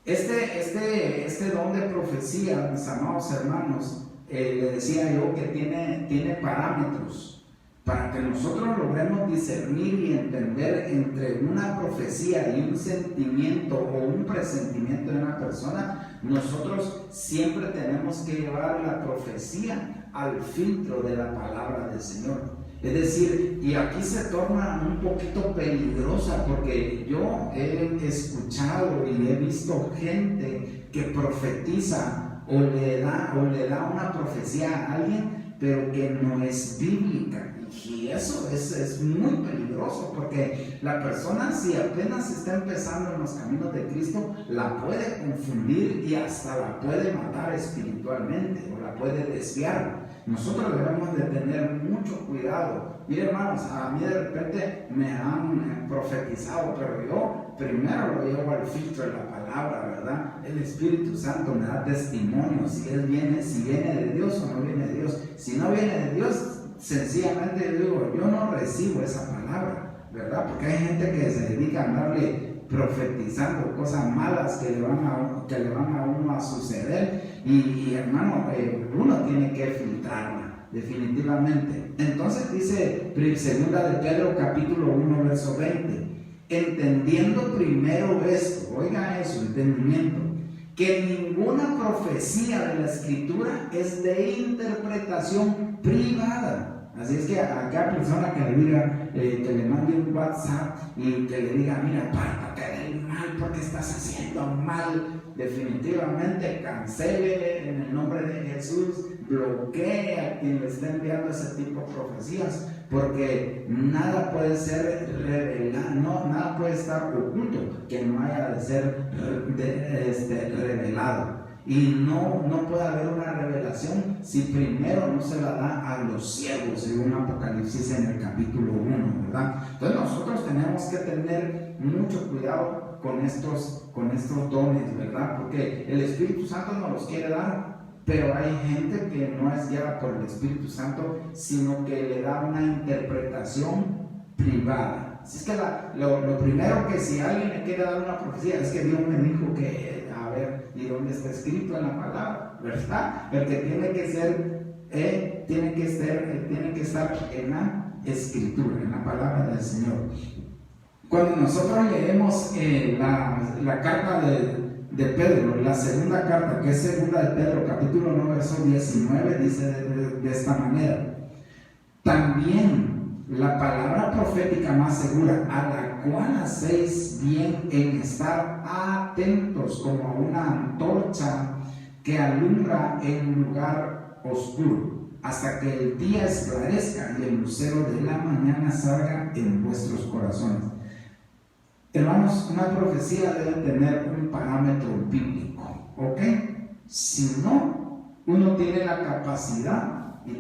este don de profecía, mis amados hermanos, le decía yo que tiene parámetros para que nosotros logremos discernir y entender entre una profecía y un sentimiento o un presentimiento de una persona. Nosotros siempre tenemos que llevar la profecía al filtro de la palabra del Señor. Es decir, y aquí se torna un poquito peligrosa, porque yo he escuchado y he visto gente que profetiza o le da una profecía a alguien, pero que no es bíblica. Y eso es muy peligroso, porque la persona, si apenas está empezando en los caminos de Cristo, la puede confundir y hasta la puede matar espiritualmente o la puede desviar. Nosotros debemos de tener mucho cuidado. Mire, hermanos, a mí de repente me han profetizado, pero yo primero lo llevo al filtro de la palabra, ¿verdad? El Espíritu Santo me da testimonio si viene de Dios o no viene de Dios. Si no viene de Dios, sencillamente yo digo, yo no recibo esa palabra, ¿verdad? Porque hay gente que se dedica a andarle profetizando cosas malas que le van a uno a suceder, y hermano, uno tiene que filtrarla definitivamente. Entonces dice 2 de Pedro capítulo 1 verso 20, entendiendo primero esto, oiga eso, entendimiento, que ninguna profecía de la Escritura es de interpretación privada. Así es que a cada persona que le diga, que le mande un WhatsApp y que le diga, mira, apártate del mal porque estás haciendo mal, definitivamente cancele en el nombre de Jesús, bloquee a quien le esté enviando ese tipo de profecías, porque nada puede ser revelado, nada puede estar oculto que no haya de ser revelado. Y no puede haber una revelación si primero no se la da a los ciegos, según Apocalipsis en el capítulo 1, ¿verdad? Entonces nosotros tenemos que tener mucho cuidado con estos dones, ¿verdad? Porque el Espíritu Santo nos los quiere dar, pero hay gente que no es guiada por el Espíritu Santo, sino que le da una interpretación privada. Así es que lo primero, que si alguien le quiere dar una profecía, es que Dios me dijo que, a ver, ¿y dónde está escrito en la palabra? ¿Verdad? El que tiene que ser, tiene que estar en la Escritura, en la palabra del Señor. Cuando nosotros leemos la carta de Pedro, la segunda carta, que es segunda de Pedro, capítulo 9, verso 19, dice de esta manera: también la palabra profética más segura, a la cual hacéis bien en estar atentos como a una antorcha que alumbra en un lugar oscuro, hasta que el día esclarezca y el lucero de la mañana salga en vuestros corazones. Hermanos, una profecía debe tener un parámetro bíblico, ¿ok? Si no, uno tiene la capacidad y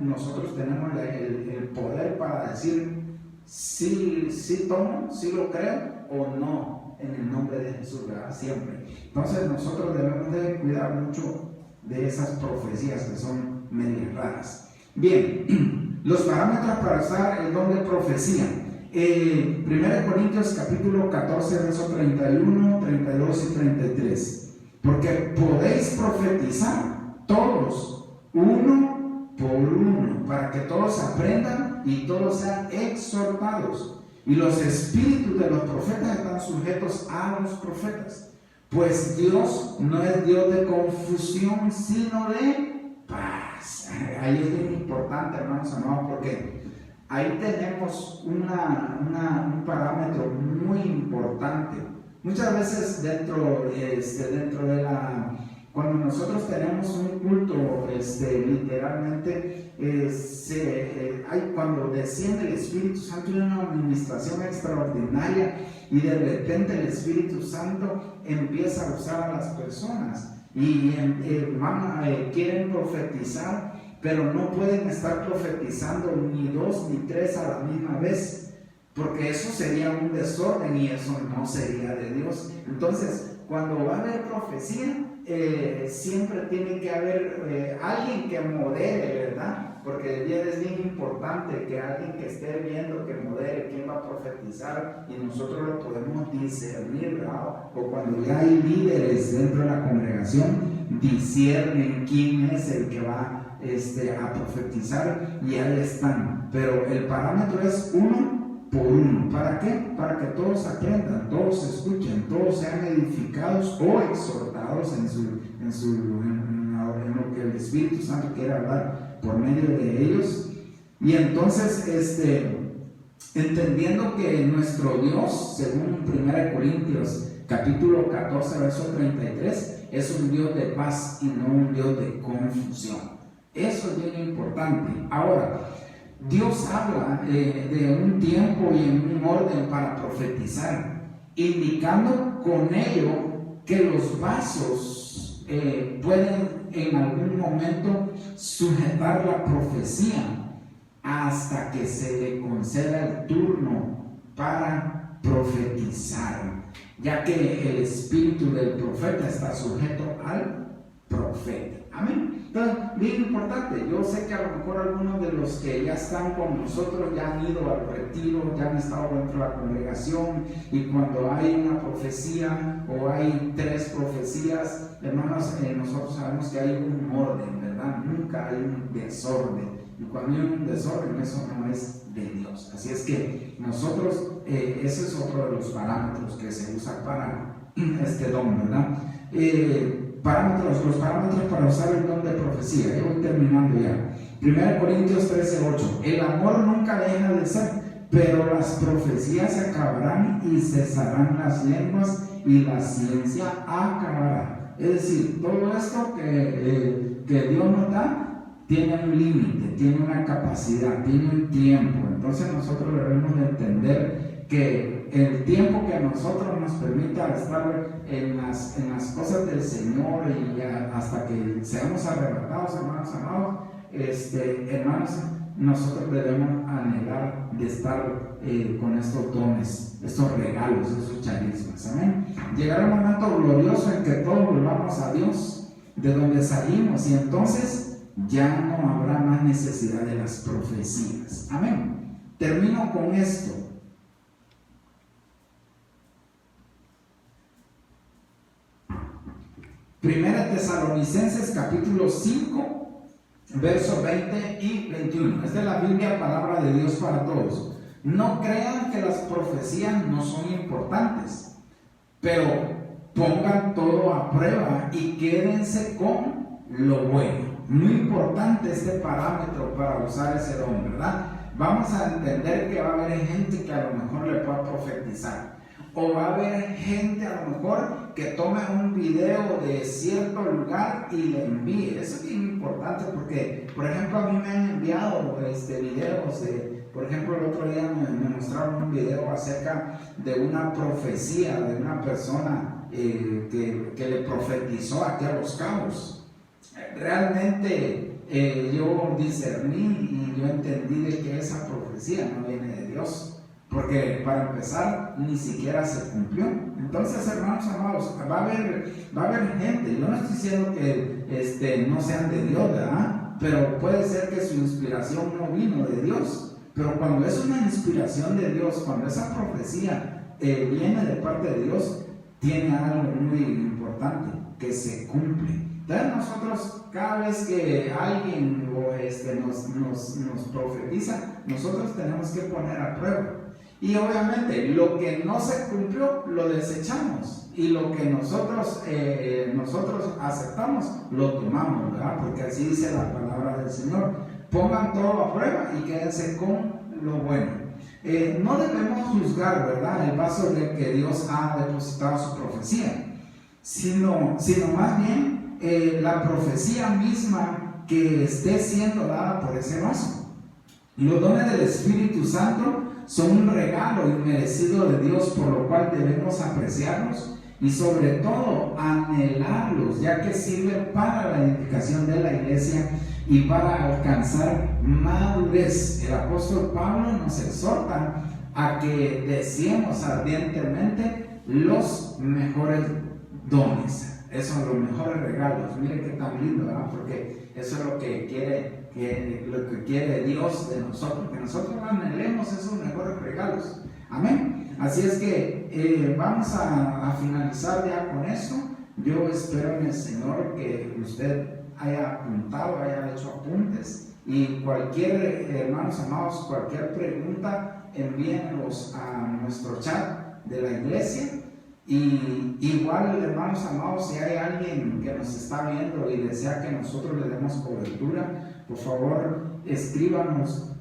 nosotros tenemos el poder para decir sí tomo, sí lo creo o no, en el nombre de Jesús, ¿verdad? Siempre. Entonces nosotros debemos de cuidar mucho de esas profecías que son medio raras. Bien, los parámetros para usar el don de profecía. 1 Corintios capítulo 14, verso 31, 32 y 33. Porque podéis profetizar todos, uno por uno, para que todos aprendan y todos sean exhortados. Y los espíritus de los profetas están sujetos a los profetas. Pues Dios no es Dios de confusión, sino de paz. Ahí es bien importante, hermanos amados, porque ahí tenemos un parámetro muy importante. Muchas veces dentro de cuando nosotros tenemos un culto, literalmente, cuando desciende el Espíritu Santo, hay una administración extraordinaria, y de repente el Espíritu Santo empieza a usar a las personas y quieren profetizar, pero no pueden estar profetizando ni dos ni tres a la misma vez, porque eso sería un desorden y eso no sería de Dios. Entonces, cuando va a haber profecía, siempre tiene que haber alguien que modere, ¿verdad? Porque es bien importante que alguien que esté viendo, que modere quién va a profetizar, y nosotros lo podemos discernir, ¿verdad? O cuando ya hay líderes dentro de la congregación, disciernen quién es el que va a profetizar, y ahí están. Pero el parámetro es uno por uno. ¿Para qué? Para que todos aprendan, todos escuchen, todos sean edificados o exhortados en lo que el Espíritu Santo quiere hablar por medio de ellos. Y entonces, entendiendo que nuestro Dios, según 1 Corintios capítulo 14, verso 33, es un Dios de paz y no un Dios de confusión. Eso es bien importante. Ahora, Dios habla de un tiempo y en un orden para profetizar, indicando con ello que los vasos pueden en algún momento sujetar la profecía hasta que se le conceda el turno para profetizar, ya que el espíritu del profeta está sujeto al profeta. Amén. Entonces, bien importante, yo sé que a lo mejor algunos de los que ya están con nosotros ya han ido al retiro, ya han estado dentro de la congregación, y cuando hay una profecía o hay 3 profecías, hermanos, nosotros sabemos que hay un orden, ¿verdad? Nunca hay un desorden, y cuando hay un desorden, eso no es de Dios. Así es que nosotros, ese es otro de los parámetros que se usa para este don, ¿verdad? Los parámetros para usar el don de profecía. Yo voy terminando ya. 1 Corintios 13:8. El amor nunca deja de ser, pero las profecías se acabarán y cesarán las lenguas y la ciencia acabará. Es decir, todo esto que Dios nos da tiene un límite, tiene una capacidad, tiene un tiempo. Entonces nosotros debemos de entender que el tiempo que a nosotros nos permita estar en las cosas del Señor y hasta que seamos arrebatados, hermanos amados, hermanos, nosotros debemos anhelar de estar con estos dones, estos regalos, esos charismas. Amén. Llegará un momento glorioso en que todos volvamos a Dios, de donde salimos, y entonces ya no habrá más necesidad de las profecías. Amén. Termino con esto. Primera Tesalonicenses capítulo 5, versos 20 y 21. Esta es la Biblia, palabra de Dios para todos. No crean que las profecías no son importantes, pero pongan todo a prueba y quédense con lo bueno. Muy importante este parámetro para usar ese don, ¿verdad? Vamos a entender que va a haber gente que a lo mejor le pueda profetizar, o va a haber gente a lo mejor que tome un video de cierto lugar y le envíe. Eso es bien importante porque, por ejemplo, a mí me han enviado videos de, por ejemplo, el otro día me mostraron un video acerca de una profecía de una persona que le profetizó aquí a Los Cabos. Realmente yo discerní y yo entendí de que esa profecía no viene de Dios, porque para empezar ni siquiera se cumplió. Entonces, hermanos amados, va a haber gente. Yo no estoy diciendo que no sean de Dios, ¿verdad? Pero puede ser que su inspiración no vino de Dios. Pero cuando es una inspiración de Dios, cuando esa profecía viene de parte de Dios, tiene algo muy importante, que se cumple. Entonces nosotros, cada vez que alguien nos profetiza, nosotros tenemos que poner a prueba. Y obviamente lo que no se cumplió lo desechamos, y lo que nosotros aceptamos lo tomamos, ¿verdad? Porque así dice la palabra del Señor. Pongan todo a prueba y quédense con lo bueno. No debemos juzgar, ¿verdad?, el vaso de que Dios ha depositado su profecía, sino más bien la profecía misma que esté siendo dada por ese vaso. Los dones del Espíritu Santo son un regalo inmerecido de Dios, por lo cual debemos apreciarlos y sobre todo anhelarlos, ya que sirven para la edificación de la iglesia y para alcanzar madurez. El apóstol Pablo nos exhorta a que deseemos ardientemente los mejores dones. Esos son los mejores regalos. Miren qué tan lindo, ¿verdad? Porque eso es lo que quiere Dios de nosotros, que nosotros anhelemos esos mejores regalos. Amén. Así es que vamos a finalizar ya con eso. Yo espero en el Señor que usted haya apuntado, haya hecho apuntes, y cualquier, hermanos amados, cualquier pregunta, envíenlos a nuestro chat de la iglesia. Y igual, hermanos amados, si hay alguien que nos está viendo y desea que nosotros le demos cobertura, por favor escríbanos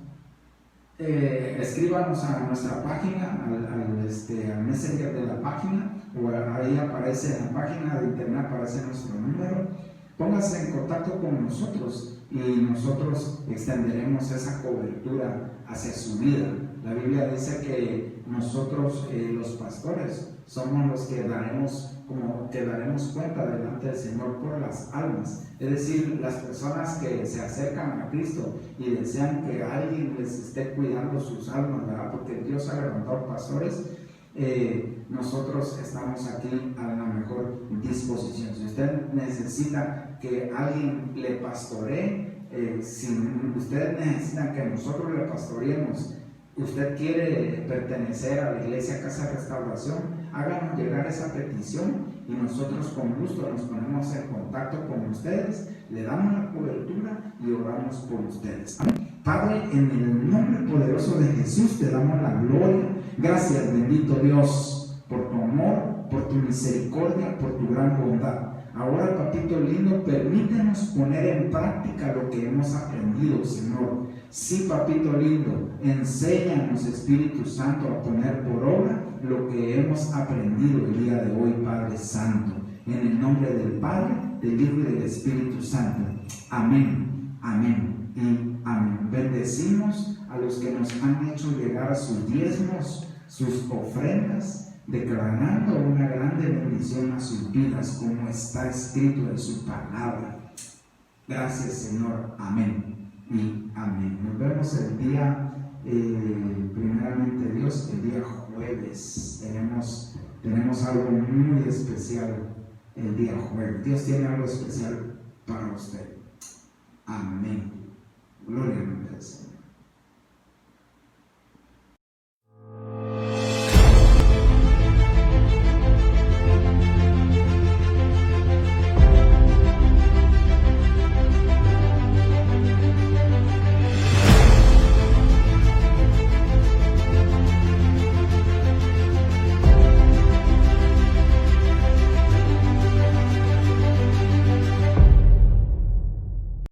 a nuestra página, al messenger de la página, o ahí aparece en la página de internet, aparece nuestro número. Póngase en contacto con nosotros y nosotros extenderemos esa cobertura hacia su vida. La Biblia dice que nosotros, los pastores, somos los que daremos cuenta delante del Señor por las almas. Es decir, las personas que se acercan a Cristo y desean que alguien les esté cuidando sus almas, ¿verdad? Porque Dios ha levantado pastores nosotros estamos aquí a la mejor disposición. Si usted necesita que alguien le pastoree, si ustedes necesitan que nosotros le pastoreemos, usted quiere pertenecer a la iglesia Casa de Restauración, háganos llegar esa petición y nosotros con gusto nos ponemos en contacto con ustedes, le damos la cobertura y oramos por ustedes. Amén. Padre, en el nombre poderoso de Jesús te damos la gloria. Gracias, bendito Dios, por tu amor, por tu misericordia, por tu gran bondad. Ahora, papito lindo, permítenos poner en práctica lo que hemos aprendido, Señor. Sí, papito lindo, enséñanos, Espíritu Santo, a poner por obra lo que hemos aprendido el día de hoy, Padre Santo. En el nombre del Padre, del Hijo y del Espíritu Santo. Amén, amén y amén. Bendecimos a los que nos han hecho llegar sus diezmos, sus ofrendas, declarando una grande bendición a sus vidas, como está escrito en su palabra. Gracias, Señor. Amén y amén. Nos vemos el día, primeramente Dios, el día jueves. Tenemos algo muy especial el día jueves. Dios tiene algo especial para usted. Amén. Gloria a Dios.